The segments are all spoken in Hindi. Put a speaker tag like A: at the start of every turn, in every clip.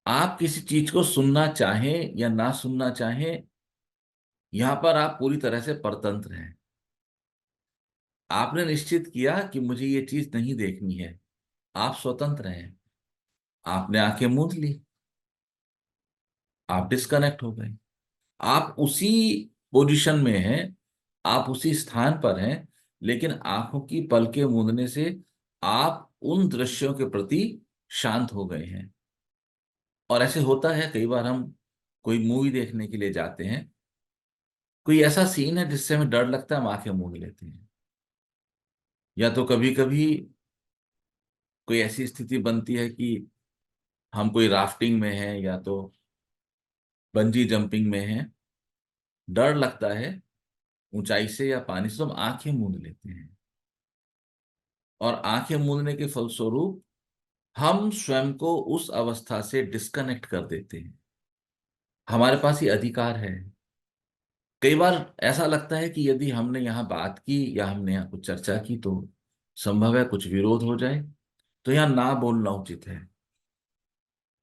A: आप किसी चीज को सुनना चाहें या ना सुनना चाहें, यहां पर आप पूरी तरह से परतंत्र हैं। आपने निश्चित किया कि मुझे ये चीज नहीं देखनी है, आप स्वतंत्र हैं। आपने आंखें मूंद ली, आप डिस्कनेक्ट हो गए। आप उसी पोजीशन में हैं, आप उसी स्थान पर हैं, लेकिन आंखों की पलकें मूंदने से आप उन दृश्यों के प्रति शांत हो गए हैं। और ऐसे होता है, कई बार हम कोई मूवी देखने के लिए जाते हैं, कोई ऐसा सीन है जिससे हमें डर लगता है, हम आंखें मूंद लेते हैं। या तो कभी कभी कोई ऐसी स्थिति बनती है कि हम कोई राफ्टिंग में हैं या तो बंजी जंपिंग में हैं, डर लगता है ऊंचाई से या पानी से, तो हम आंखें मूंद लेते हैं। और आंखें मूंदने के फलस्वरूप हम स्वयं को उस अवस्था से डिस्कनेक्ट कर देते हैं। हमारे पास ये अधिकार है। कई बार ऐसा लगता है कि यदि हमने यहाँ बात की या हमने यहाँ कुछ चर्चा की तो संभव है कुछ विरोध हो जाए, तो यहाँ ना बोलना उचित है।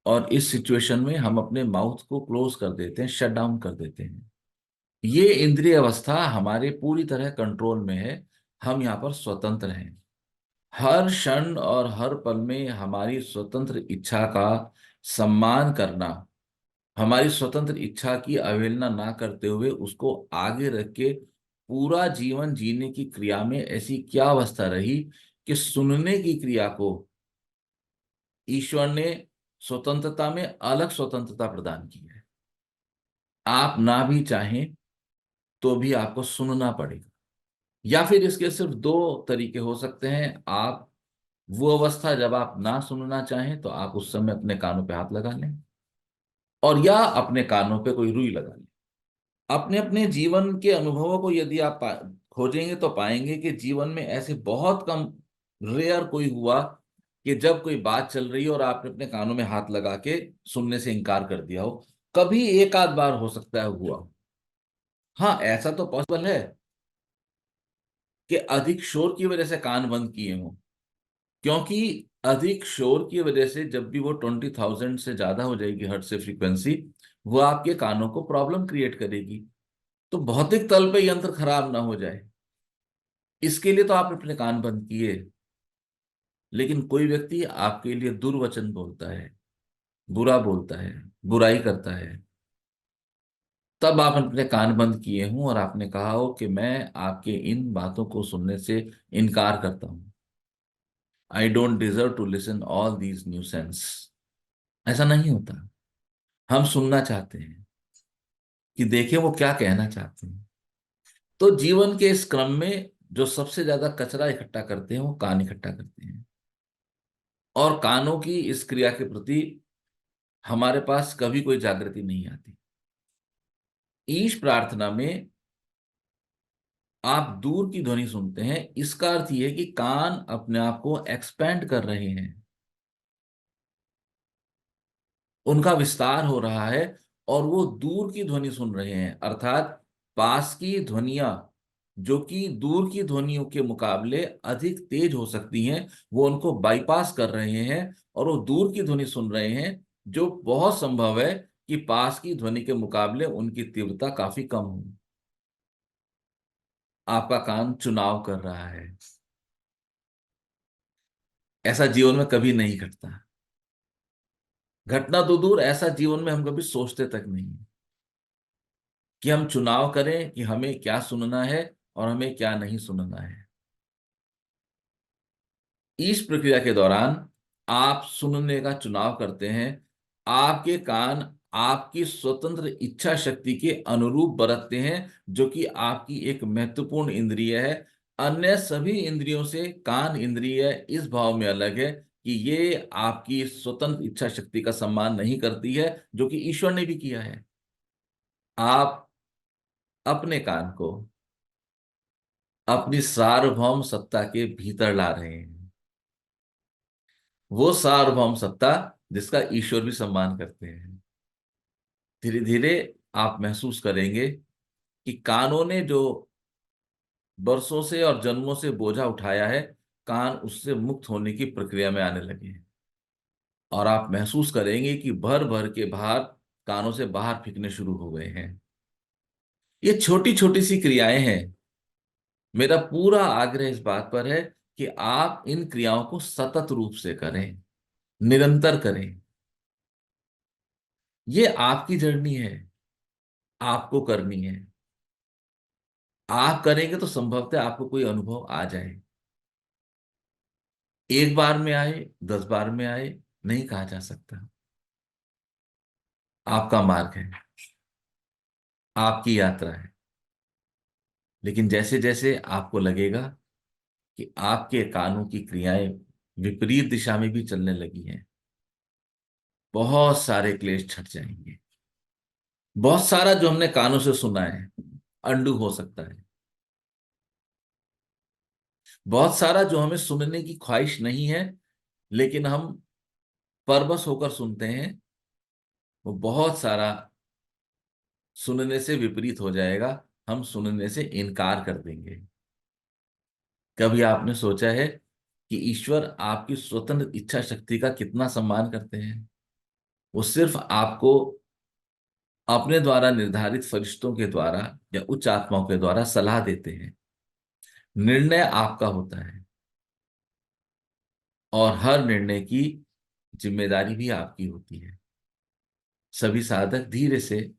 A: और इस सिचुएशन में हम अपने माउथ को क्लोज कर देते हैं, शट डाउन कर देते हैं। ये इंद्रिय अवस्था हमारे पूरी तरह कंट्रोल में है। हम यहाँ पर स्वतंत्र हैं। हर क्षण और हर पल में हमारी स्वतंत्र इच्छा का सम्मान करना, हमारी स्वतंत्र इच्छा की अवहेलना ना करते हुए उसको आगे रख के पूरा जीवन जीने की क्रिया में ऐसी क्या अवस्था रही कि सुनने की क्रिया को ईश्वर ने स्वतंत्रता में अलग स्वतंत्रता प्रदान की है। आप ना भी चाहें तो भी आपको सुनना पड़ेगा। या फिर इसके सिर्फ दो तरीके हो सकते हैं। आप वो अवस्था जब आप ना सुनना चाहें तो आप उस समय अपने कानों पे हाथ लगा लें, और या अपने कानों पे कोई रुई लगा लें। अपने अपने जीवन के अनुभवों को यदि आप खोजेंगे तो पाएंगे कि जीवन में ऐसे बहुत कम, रेयर कोई हुआ कि जब कोई बात चल रही हो और आपने अपने कानों में हाथ लगा के सुनने से इनकार कर दिया हो। कभी एक आध बार हो सकता है हुआ हो। हाँ, ऐसा तो पॉसिबल है कि अधिक शोर की वजह से कान बंद किए हों, क्योंकि अधिक शोर की वजह से जब भी वो 20,000 से ज्यादा हो जाएगी हर्ट्ज से फ्रीक्वेंसी, वो आपके कानों को प्रॉब्लम क्रिएट करेगी। तो भौतिक तल पे यंत्र खराब ना हो जाए, इसके लिए तो आपने अपने कान बंद किए। लेकिन कोई व्यक्ति आपके लिए दुर्वचन बोलता है, बुरा बोलता है, बुराई करता है, तब आप अपने कान बंद किए हों और आपने कहा हो कि मैं आपके इन बातों को सुनने से इनकार करता हूं। I don't deserve to listen all these nuisance. ऐसा नहीं होता। हम सुनना चाहते हैं कि देखें वो क्या कहना चाहते हैं। तो जीवन के इस क्रम में जो सबसे ज्यादा कचरा इकट्ठा करते हैं वो कान इकट्ठा करते हैं। और कानों की इस क्रिया के प्रति हमारे पास कभी कोई जागृति नहीं आती। ईश प्रार्थना में आप दूर की ध्वनि सुनते हैं, इसका अर्थ यह है कि कान अपने आप को एक्सपेंड कर रहे हैं, उनका विस्तार हो रहा है, और वो दूर की ध्वनि सुन रहे हैं। अर्थात पास की ध्वनियां जो कि दूर की ध्वनियों के मुकाबले अधिक तेज हो सकती हैं, वो उनको बाईपास कर रहे हैं और वो दूर की ध्वनि सुन रहे हैं, जो बहुत संभव है कि पास की ध्वनि के मुकाबले उनकी तीव्रता काफी कम हो। आपका कान चुनाव कर रहा है। ऐसा जीवन में कभी नहीं घटता। घटना तो दूर, ऐसा जीवन में हम कभी सोचते तक नहीं कि हम चुनाव करें कि हमें क्या सुनना है और हमें क्या नहीं सुनना है। इस प्रक्रिया के दौरान आप सुनने का चुनाव करते हैं। आपके कान आपकी स्वतंत्र इच्छा शक्ति के अनुरूप बरतते हैं, जो कि आपकी एक महत्वपूर्ण इंद्रिय है। अन्य सभी इंद्रियों से कान इंद्रिय इस भाव में अलग है कि ये आपकी स्वतंत्र इच्छा शक्ति का सम्मान नहीं करती है, जो कि ईश्वर ने भी किया है। आप अपने कान को अपनी सार्वभौम सत्ता के भीतर ला रहे हैं, वो सार्वभौम सत्ता जिसका ईश्वर भी सम्मान करते हैं। धीरे धीरे आप महसूस करेंगे कि कानों ने जो बरसों से और जन्मों से बोझा उठाया है, कान उससे मुक्त होने की प्रक्रिया में आने लगे हैं। और आप महसूस करेंगे कि भर भर के बाहर कानों से बाहर फेंकने शुरू हो गए हैं। ये छोटी छोटी सी क्रियाएं हैं। मेरा पूरा आग्रह इस बात पर है कि आप इन क्रियाओं को सतत रूप से करें, निरंतर करें। ये आपकी जर्नी है, आपको करनी है। आप करेंगे तो संभवतः आपको कोई अनुभव आ जाए। एक बार में आए, 10 बार में आए, नहीं कहा जा सकता। आपका मार्ग है, आपकी यात्रा है। लेकिन जैसे जैसे आपको लगेगा कि आपके कानों की क्रियाएं विपरीत दिशा में भी चलने लगी हैं, बहुत सारे क्लेश छट जाएंगे। बहुत सारा जो हमने कानों से सुना है अंडू हो सकता है। बहुत सारा जो हमें सुनने की ख्वाहिश नहीं है लेकिन हम परवश होकर सुनते हैं, वो बहुत सारा सुनने से विपरीत हो जाएगा। हम सुनने से इनकार कर देंगे। कभी आपने सोचा है कि ईश्वर आपकी स्वतंत्र इच्छा शक्ति का कितना सम्मान करते हैं? वो सिर्फ आपको अपने द्वारा निर्धारित फरिश्तों के द्वारा या उच्च आत्माओं के द्वारा सलाह देते हैं। निर्णय आपका होता है और हर निर्णय की जिम्मेदारी भी आपकी होती है। सभी साधक धीरे से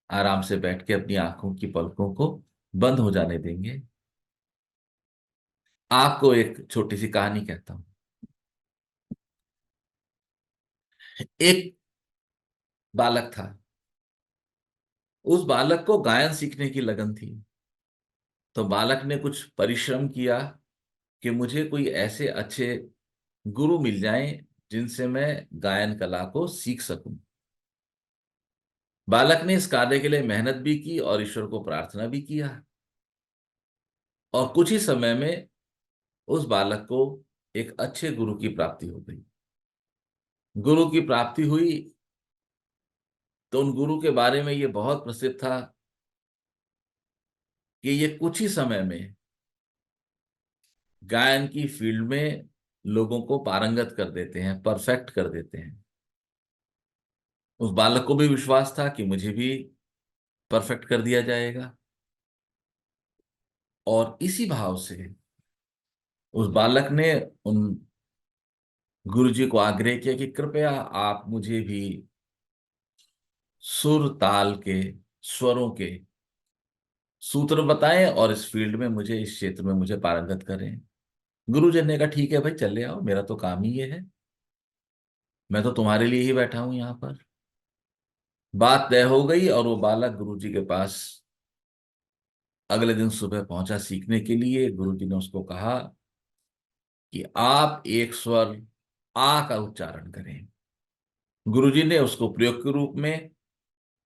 A: आराम से बैठ के अपनी आंखों की पलकों को बंद हो जाने देंगे। आपको एक छोटी सी कहानी कहता हूं। एक बालक था। उस बालक को गायन सीखने की लगन थी। तो बालक ने कुछ परिश्रम किया कि मुझे कोई ऐसे अच्छे गुरु मिल जाएं जिनसे मैं गायन कला को सीख सकूं। बालक ने इस कार्य के लिए मेहनत भी की और ईश्वर को प्रार्थना भी किया। और कुछ ही समय में उस बालक को एक अच्छे गुरु की प्राप्ति हो गई। गुरु की प्राप्ति हुई तो उन गुरु के बारे में ये बहुत प्रसिद्ध था कि ये कुछ ही समय में गायन की फील्ड में लोगों को पारंगत कर देते हैं, परफेक्ट कर देते हैं। उस बालक को भी विश्वास था कि मुझे भी परफेक्ट कर दिया जाएगा। और इसी भाव से उस बालक ने उन गुरुजी को आग्रह किया कि कृपया आप मुझे भी सुर ताल के, स्वरों के सूत्र बताएं और इस फील्ड में मुझे, इस क्षेत्र में मुझे पारंगत करें। गुरुजी ने कहा ठीक है भाई, चले आओ, मेरा तो काम ही ये है, मैं तो तुम्हारे लिए ही बैठा हूं यहाँ पर। बात तय हो गई और वो बालक गुरुजी के पास अगले दिन सुबह पहुंचा सीखने के लिए। गुरुजी ने उसको कहा कि आप एक स्वर आ का उच्चारण करें। गुरुजी ने उसको प्रयोग के रूप में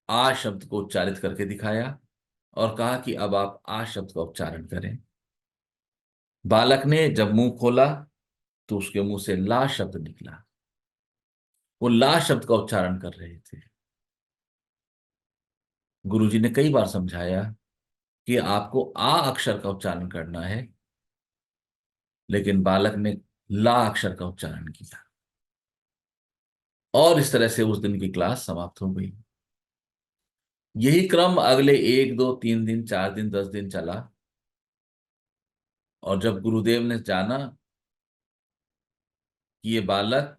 A: आ शब्द को उच्चारित करके दिखाया और कहा कि अब आप आ शब्द का उच्चारण करें। बालक ने जब मुंह खोला तो उसके मुंह से ला शब्द निकला। वो ला शब्द का उच्चारण कर रहे थे। गुरुजी ने कई बार समझाया कि आपको आ अक्षर का उच्चारण करना है, लेकिन बालक ने ला अक्षर का उच्चारण किया। और इस तरह से उस दिन की क्लास समाप्त हो गई। यही क्रम अगले 1 2 3 दिन, 4 दिन, 10 दिन चला। और जब गुरुदेव ने जाना कि ये बालक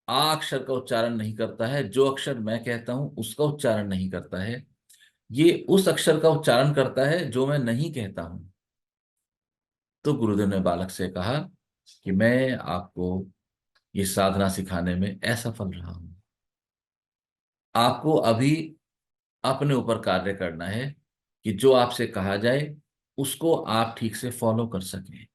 A: आ अक्षर का उच्चारण नहीं करता है, जो अक्षर मैं कहता हूं उसका उच्चारण नहीं करता है, ये उस अक्षर का उच्चारण करता है जो मैं नहीं कहता हूं, तो गुरुदेव ने बालक से कहा कि मैं आपको ये साधना सिखाने में असफल रहा हूं। आपको अभी अपने ऊपर कार्य करना है कि जो आपसे कहा जाए उसको आप ठीक से फॉलो कर सकें।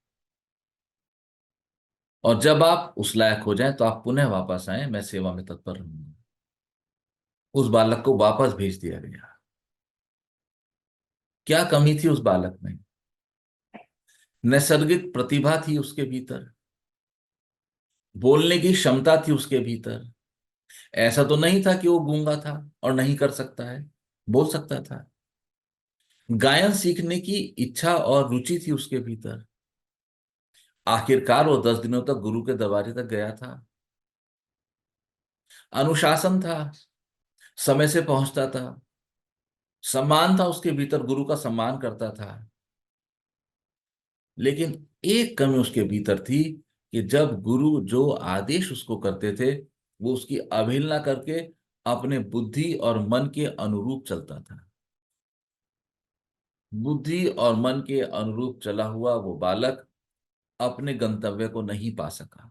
A: और जब आप उस लायक हो जाएं तो आप पुनः वापस आए, मैं सेवा में तत्पर रहूंगा। उस बालक को वापस भेज दिया गया। क्या कमी थी उस बालक में? नैसर्गिक प्रतिभा थी उसके भीतर, बोलने की क्षमता थी उसके भीतर। ऐसा तो नहीं था कि वो गूंगा था और नहीं कर सकता है, बोल सकता था। गायन सीखने की इच्छा और रुचि थी उसके भीतर। आखिरकार वो 10 दिनों तक गुरु के दरबारे तक गया था। अनुशासन था, समय से पहुंचता था, सम्मान था उसके भीतर, गुरु का सम्मान करता था। लेकिन एक कमी उसके भीतर थी कि जब गुरु जो आदेश उसको करते थे वो उसकी अवहेलना करके अपने बुद्धि और मन के अनुरूप चलता था। बुद्धि और मन के अनुरूप चला हुआ वो बालक अपने गंतव्य को नहीं पा सका,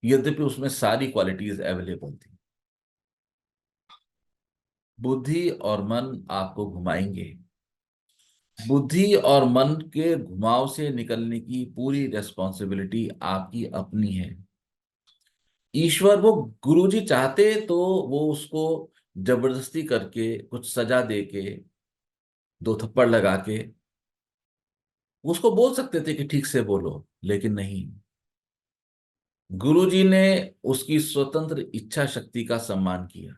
A: यद्यपि उसमें सारी क्वालिटीज अवेलेबल थी। बुद्धि और मन आपको घुमाएंगे। बुद्धि और मन के घुमाव से निकलने की पूरी रेस्पॉन्सिबिलिटी आपकी अपनी है। ईश्वर, वो गुरुजी चाहते तो वो उसको जबरदस्ती करके, कुछ सजा दे के, दो थप्पड़ लगा के उसको बोल सकते थे कि ठीक से बोलो, लेकिन नहीं। गुरुजी ने उसकी स्वतंत्र इच्छा शक्ति का सम्मान किया,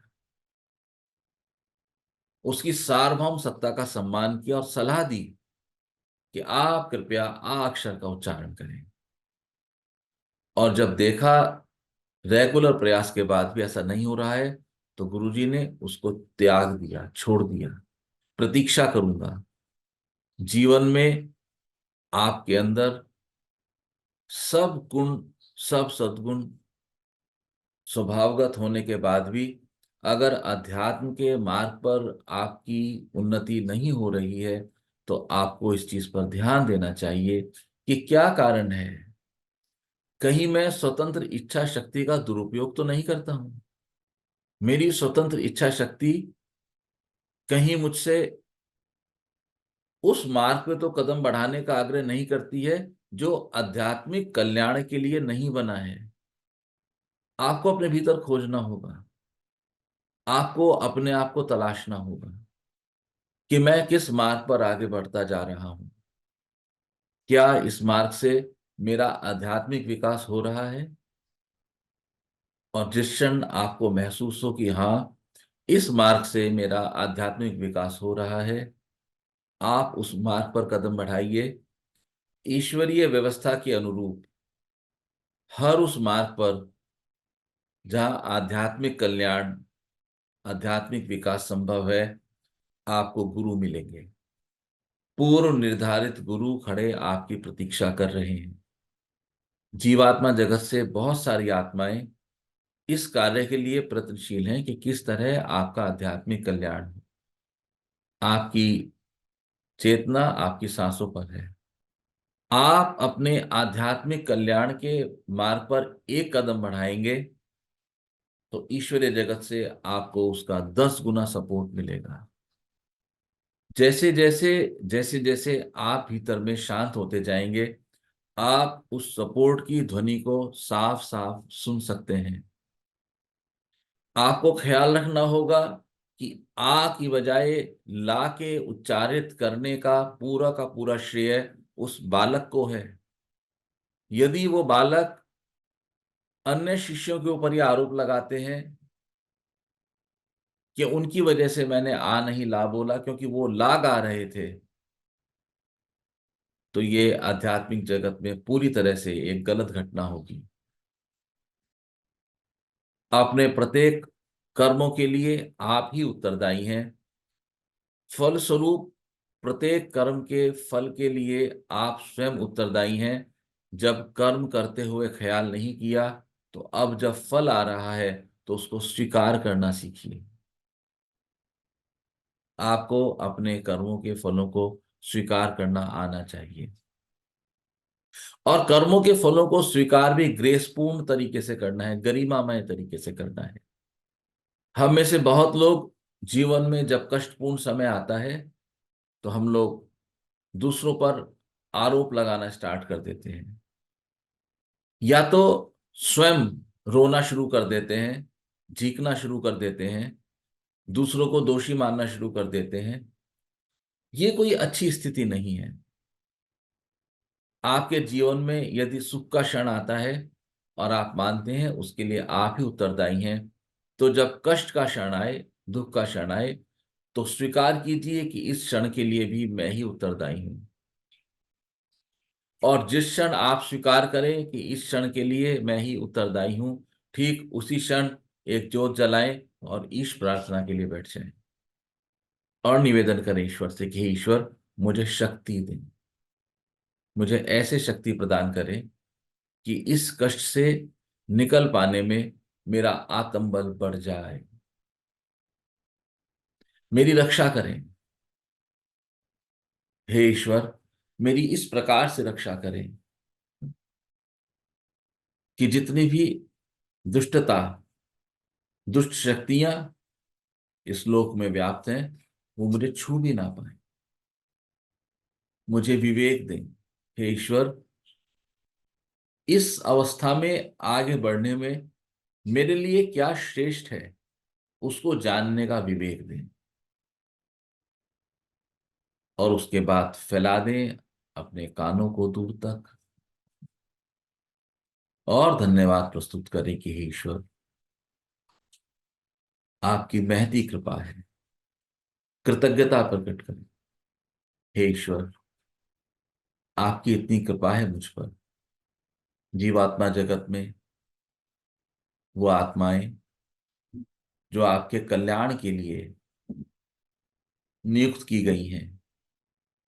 A: उसकी सार्वभौम सत्ता का सम्मान किया और सलाह दी कि आप कृपया आ अक्षर का उच्चारण करें। और जब देखा रेगुलर प्रयास के बाद भी ऐसा नहीं हो रहा है, तो गुरुजी ने उसको त्याग दिया, छोड़ दिया। प्रतीक्षा करूंगा। जीवन में आपके अंदर सब गुण, सब सद्गुण स्वभावगत होने के बाद भी अगर अध्यात्म के मार्ग पर आपकी उन्नति नहीं हो रही है, तो आपको इस चीज पर ध्यान देना चाहिए कि क्या कारण है। कहीं मैं स्वतंत्र इच्छा शक्ति का दुरुपयोग तो नहीं करता हूं? मेरी स्वतंत्र इच्छा शक्ति कहीं मुझसे उस मार्ग पे तो कदम बढ़ाने का आग्रह नहीं करती है जो आध्यात्मिक कल्याण के लिए नहीं बना है। आपको अपने भीतर खोजना होगा, आपको अपने आप को तलाशना होगा कि मैं किस मार्ग पर आगे बढ़ता जा रहा हूं। क्या इस मार्ग से मेरा आध्यात्मिक विकास हो रहा है? और जिस क्षण आपको महसूस हो कि हाँ, इस मार्ग से मेरा आध्यात्मिक विकास हो रहा है, आप उस मार्ग पर कदम बढ़ाइए। ईश्वरीय व्यवस्था के अनुरूप हर उस मार्ग पर जहां आध्यात्मिक कल्याण, आध्यात्मिक विकास संभव है, आपको गुरु मिलेंगे। पूर्व निर्धारित गुरु खड़े आपकी प्रतीक्षा कर रहे हैं। जीवात्मा जगत से बहुत सारी आत्माएं इस कार्य के लिए प्रयत्नशील हैं कि किस तरह आपका आध्यात्मिक कल्याण हो। आपकी चेतना आपकी सांसों पर है। आप अपने आध्यात्मिक कल्याण के मार्ग पर एक कदम बढ़ाएंगे तो ईश्वरीय जगत से आपको उसका 10 गुना सपोर्ट मिलेगा। जैसे जैसे जैसे जैसे आप भीतर में शांत होते जाएंगे, आप उस सपोर्ट की ध्वनि को साफ साफ सुन सकते हैं। आपको ख्याल रखना होगा कि आ की बजाय ला के उच्चारित करने का पूरा श्रेय उस बालक को है। यदि वो बालक अन्य शिष्यों के ऊपर ये आरोप लगाते हैं कि उनकी वजह से मैंने आ नहीं ला बोला क्योंकि वो ला गा रहे थे, तो ये आध्यात्मिक जगत में पूरी तरह से एक गलत घटना होगी। अपने प्रत्येक कर्मों के लिए आप ही उत्तरदायी हैं। फलस्वरूप प्रत्येक कर्म के फल के लिए आप स्वयं उत्तरदायी हैं। जब कर्म करते हुए ख्याल नहीं किया, तो अब जब फल आ रहा है तो उसको स्वीकार करना सीखिए। आपको अपने कर्मों के फलों को स्वीकार करना आना चाहिए, और कर्मों के फलों को स्वीकार भी ग्रेसपूर्ण तरीके से करना है, गरिमामय तरीके से करना है। हम में से बहुत लोग जीवन में जब कष्टपूर्ण समय आता है तो हम लोग दूसरों पर आरोप लगाना स्टार्ट कर देते हैं, या तो स्वयं रोना शुरू कर देते हैं, चीखना शुरू कर देते हैं, दूसरों को दोषी मानना शुरू कर देते हैं। ये कोई अच्छी स्थिति नहीं है। आपके जीवन में यदि सुख का क्षण आता है और आप मानते हैं उसके लिए आप ही उत्तरदायी हैं, तो जब कष्ट का क्षण आए, दुख का क्षण आए, तो स्वीकार कीजिए कि इस क्षण के लिए भी मैं ही उत्तरदायी हूं। और जिस क्षण आप स्वीकार करें कि इस क्षण के लिए मैं ही उत्तरदायी हूं, ठीक उसी क्षण एक ज्योत जलाएं और ईश प्रार्थना के लिए बैठ जाएं और निवेदन करें ईश्वर से कि हे ईश्वर, मुझे शक्ति दें, मुझे ऐसे शक्ति प्रदान करें कि इस कष्ट से निकल पाने में मेरा आत्मबल बढ़ जाए, मेरी रक्षा करें। हे ईश्वर, मेरी इस प्रकार से रक्षा करें कि जितनी भी दुष्टता, दुष्ट शक्तियां इस लोक में व्याप्त हैं, वो मुझे छू भी ना पाए। मुझे विवेक दें हे ईश्वर, इस अवस्था में आगे बढ़ने में मेरे लिए क्या श्रेष्ठ है, उसको जानने का विवेक दें, और उसके बाद फैला दें अपने कानों को दूर तक और धन्यवाद प्रस्तुत करें कि हे ईश्वर, आपकी महती कृपा है। कृतज्ञता प्रकट करें हे ईश्वर, आपकी इतनी कृपा है मुझ पर। जीवात्मा जगत में वो आत्माएं जो आपके कल्याण के लिए नियुक्त की गई हैं,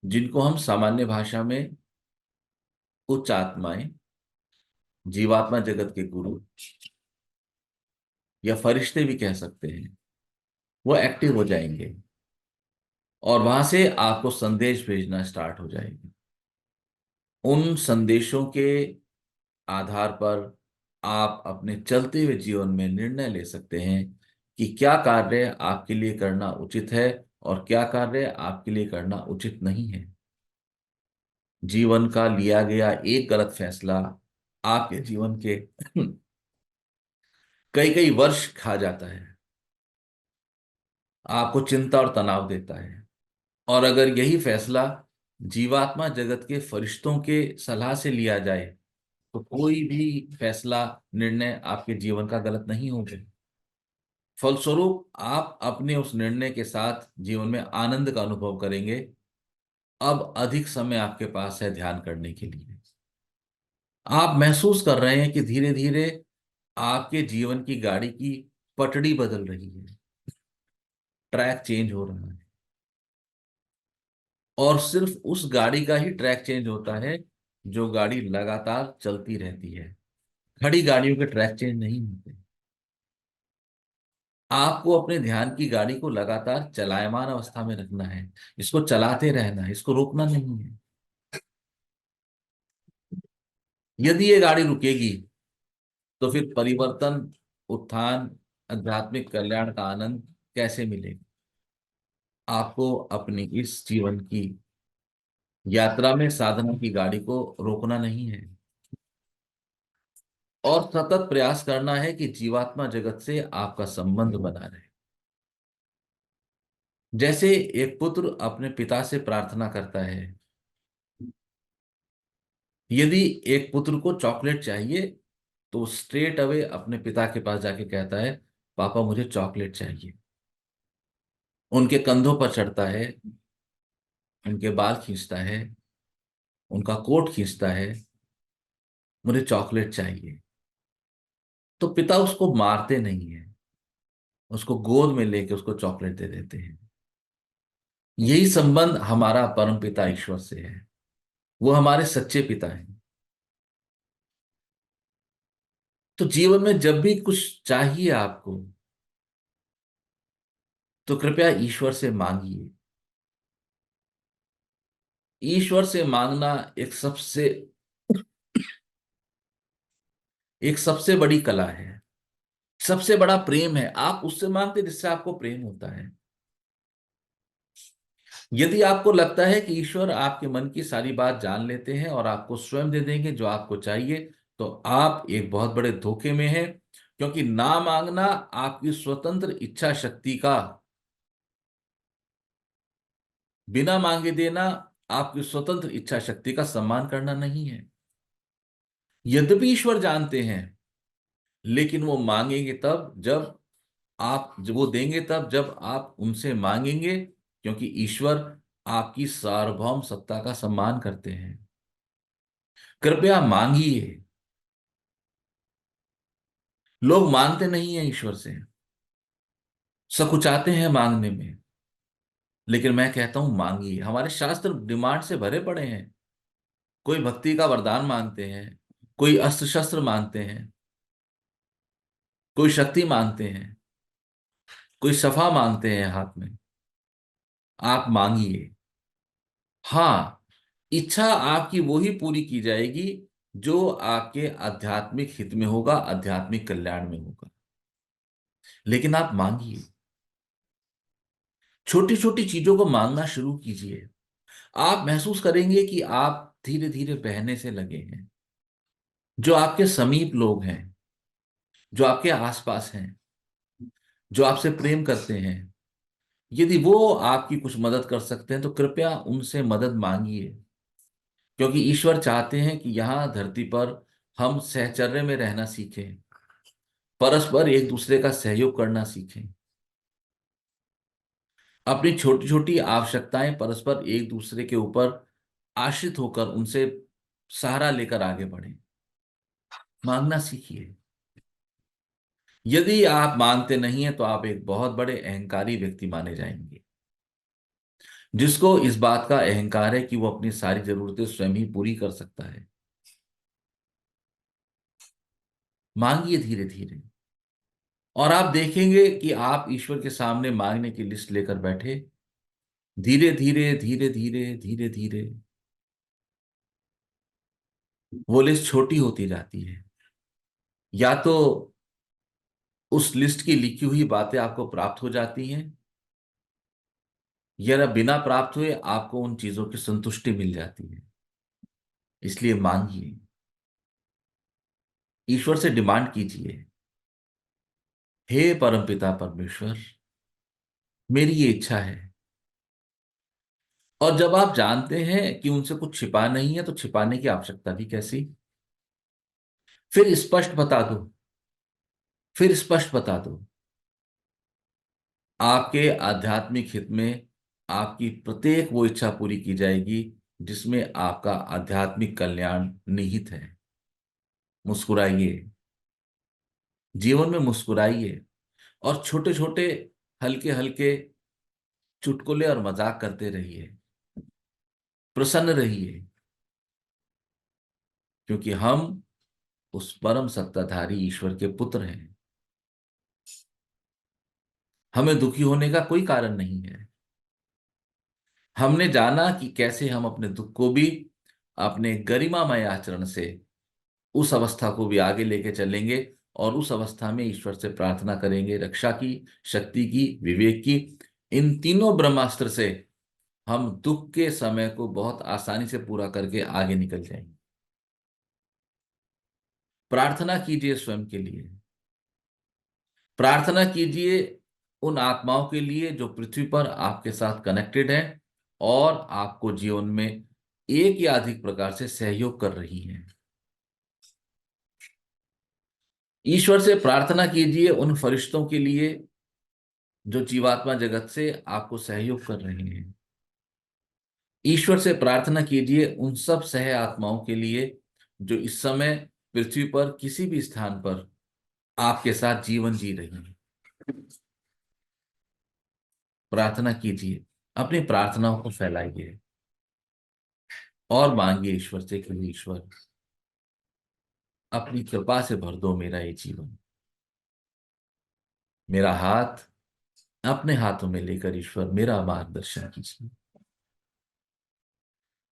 A: जिनको हम सामान्य भाषा में उच्च आत्माएं, जीवात्मा जगत के गुरु या फरिश्ते भी कह सकते हैं, वो एक्टिव हो जाएंगे और वहां से आपको संदेश भेजना स्टार्ट हो जाएंगे। उन संदेशों के आधार पर आप अपने चलते हुए जीवन में निर्णय ले सकते हैं कि क्या कार्य आपके लिए करना उचित है और क्या कार्य आपके लिए करना उचित नहीं है। जीवन का लिया गया एक गलत फैसला आपके जीवन के कई कई वर्ष खा जाता है, आपको चिंता और तनाव देता है। और अगर यही फैसला जीवात्मा जगत के फरिश्तों के सलाह से लिया जाए तो कोई भी फैसला, निर्णय आपके जीवन का गलत नहीं होगा। फलस्वरूप आप अपने उस निर्णय के साथ जीवन में आनंद का अनुभव करेंगे। अब अधिक समय आपके पास है ध्यान करने के लिए। आप महसूस कर रहे हैं कि धीरे धीरे आपके जीवन की गाड़ी की पटड़ी बदल रही है, ट्रैक चेंज हो रहा है। और सिर्फ उस गाड़ी का ही ट्रैक चेंज होता है जो गाड़ी लगातार चलती रहती है। खड़ी गाड़ियों के ट्रैक चेंज नहीं होते। आपको अपने ध्यान की गाड़ी को लगातार चलायमान अवस्था में रखना है, इसको चलाते रहना है, इसको रोकना नहीं है। यदि ये गाड़ी रुकेगी तो फिर परिवर्तन, उत्थान, आध्यात्मिक कल्याण का आनंद कैसे मिलेगा। आपको अपनी इस जीवन की यात्रा में साधना की गाड़ी को रोकना नहीं है और सतत प्रयास करना है कि जीवात्मा जगत से आपका संबंध बना रहे। जैसे एक पुत्र अपने पिता से प्रार्थना करता है, यदि एक पुत्र को चॉकलेट चाहिए तो स्ट्रेट अवे अपने पिता के पास जाके कहता है, पापा मुझे चॉकलेट चाहिए। उनके कंधों पर चढ़ता है, उनके बाल खींचता है, उनका कोट खींचता है, मुझे चॉकलेट चाहिए। तो पिता उसको मारते नहीं है, उसको गोद में लेके उसको चॉकलेट दे देते हैं। यही संबंध हमारा परम पिता ईश्वर से है। वो हमारे सच्चे पिता हैं। तो जीवन में जब भी कुछ चाहिए आपको, तो कृपया ईश्वर से मांगिए। ईश्वर से मांगना एक सबसे बड़ी कला है, सबसे बड़ा प्रेम है। आप उससे मांगते जिससे आपको प्रेम होता है। यदि आपको लगता है कि ईश्वर आपके मन की सारी बात जान लेते हैं और आपको स्वयं दे देंगे जो आपको चाहिए, तो आप एक बहुत बड़े धोखे में हैं, क्योंकि ना मांगना आपकी स्वतंत्र इच्छा शक्ति का, बिना मांगे देना आपकी स्वतंत्र इच्छा शक्ति का सम्मान करना नहीं है। यद्यपि ईश्वर जानते हैं, लेकिन वो मांगेंगे तब जब जब वो देंगे तब जब आप उनसे मांगेंगे, क्योंकि ईश्वर आपकी सार्वभौम सत्ता का सम्मान करते हैं। कृपया मांगिए। लोग मानते नहीं हैं ईश्वर से, सकुचाते हैं मांगने में। लेकिन मैं कहता हूं मांगिए। हमारे शास्त्र डिमांड से भरे पड़े हैं। कोई भक्ति का वरदान मांगते हैं, कोई अस्त्र शस्त्र मांगते हैं, कोई शक्ति मांगते हैं, कोई सफा मांगते हैं हाथ में। आप मांगिए। हाँ, इच्छा आपकी वो ही पूरी की जाएगी जो आपके आध्यात्मिक हित में होगा, आध्यात्मिक कल्याण में होगा। लेकिन आप मांगिए। छोटी छोटी चीजों को मांगना शुरू कीजिए। आप महसूस करेंगे कि आप धीरे धीरे बहने से लगे हैं। जो आपके समीप लोग हैं, जो आपके आसपास हैं, जो आपसे प्रेम करते हैं, यदि वो आपकी कुछ मदद कर सकते हैं तो कृपया उनसे मदद मांगिए। क्योंकि ईश्वर चाहते हैं कि यहाँ धरती पर हम सहचर्य में रहना सीखें, परस्पर एक दूसरे का सहयोग करना सीखें, अपनी छोटी छोटी आवश्यकताएं परस्पर एक दूसरे के ऊपर आश्रित होकर उनसे सहारा लेकर आगे बढ़ें। मांगना सीखिए। यदि आप मांगते नहीं हैं तो आप एक बहुत बड़े अहंकारी व्यक्ति माने जाएंगे, जिसको इस बात का अहंकार है कि वो अपनी सारी जरूरतें स्वयं ही पूरी कर सकता है। मांगिए धीरे धीरे, और आप देखेंगे कि आप ईश्वर के सामने मांगने की लिस्ट लेकर बैठे, धीरे धीरे धीरे धीरे धीरे धीरे वो लिस्ट छोटी होती जाती है। या तो उस लिस्ट की लिखी हुई बातें आपको प्राप्त हो जाती हैं, या बिना प्राप्त हुए आपको उन चीजों की संतुष्टि मिल जाती है। इसलिए मांगिए, ईश्वर से डिमांड कीजिए। हे परमपिता परमेश्वर, मेरी ये इच्छा है। और जब आप जानते हैं कि उनसे कुछ छिपा नहीं है तो छिपाने की आवश्यकता भी कैसी। फिर स्पष्ट बता दो, फिर स्पष्ट बता दो। आपके आध्यात्मिक हित में आपकी प्रत्येक वो इच्छा पूरी की जाएगी जिसमें आपका आध्यात्मिक कल्याण निहित है। मुस्कुराइए, जीवन में मुस्कुराइए, और छोटे छोटे हल्के हल्के चुटकुले और मजाक करते रहिए। प्रसन्न रहिए, क्योंकि हम उस परम सत्ताधारी ईश्वर के पुत्र हैं। हमें दुखी होने का कोई कारण नहीं है। हमने जाना कि कैसे हम अपने दुख को भी अपने गरिमामय आचरण से उस अवस्था को भी आगे लेके चलेंगे, और उस अवस्था में ईश्वर से प्रार्थना करेंगे रक्षा की, शक्ति की, विवेक की। इन तीनों ब्रह्मास्त्र से हम दुख के समय को बहुत आसानी से पूरा करके आगे निकल जाएंगे। प्रार्थना कीजिए स्वयं के लिए। प्रार्थना कीजिए उन आत्माओं के लिए जो पृथ्वी पर आपके साथ कनेक्टेड हैं और आपको जीवन में एक या अधिक प्रकार से सहयोग कर रही हैं। ईश्वर से प्रार्थना कीजिए उन फरिश्तों के लिए जो जीवात्मा जगत से आपको सहयोग कर रहे हैं। ईश्वर से प्रार्थना कीजिए उन सब सह आत्माओं के लिए जो इस समय पृथ्वी पर किसी भी स्थान पर आपके साथ जीवन जी रही हैं। प्रार्थना कीजिए, अपनी प्रार्थनाओं को फैलाइए और मांगिए ईश्वर से कि हे ईश्वर, अपनी कृपा से भर दो मेरा ये जीवन। मेरा हाथ अपने हाथों में लेकर ईश्वर मेरा मार्गदर्शन कीजिए,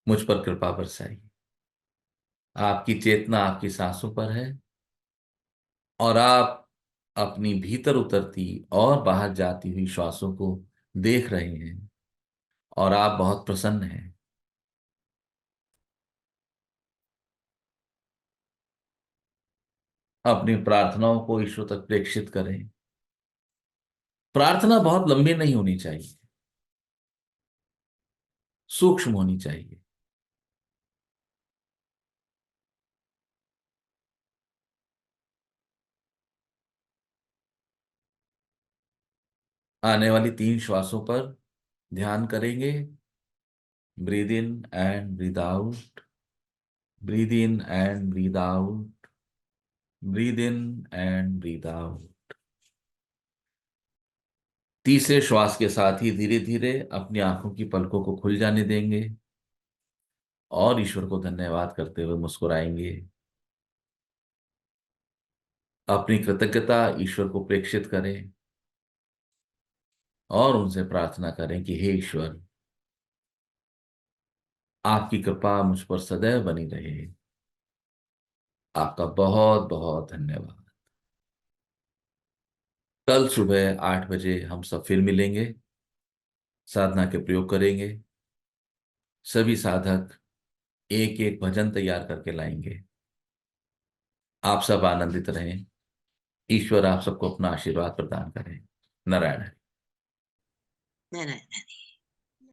A: मुझ पर कृपा बरसाइए। आपकी चेतना आपकी सांसों पर है, और आप अपनी भीतर उतरती और बाहर जाती हुई श्वासों को देख रहे हैं, और आप बहुत प्रसन्न हैं। अपनी प्रार्थनाओं को ईश्वर तक प्रेषित करें। प्रार्थना बहुत लंबी नहीं होनी चाहिए, सूक्ष्म होनी चाहिए। आने वाली 3 श्वासों पर ध्यान करेंगे। Breathe in and breathe out, breathe in and breathe out, breathe in and breathe out. तीसरे श्वास के साथ ही धीरे धीरे अपनी आंखों की पलकों को खुल जाने देंगे और ईश्वर को धन्यवाद करते हुए मुस्कुराएंगे। अपनी कृतज्ञता ईश्वर को प्रेषित करें और उनसे प्रार्थना करें कि हे ईश्वर, आपकी कृपा मुझ पर सदैव बनी रहे। आपका बहुत बहुत धन्यवाद। कल सुबह 8 बजे हम सब फिर मिलेंगे, साधना के प्रयोग करेंगे। सभी साधक एक एक भजन तैयार करके लाएंगे। आप सब आनंदित रहें। ईश्वर आप सबको अपना आशीर्वाद प्रदान करें। नारायण।
B: नारायण।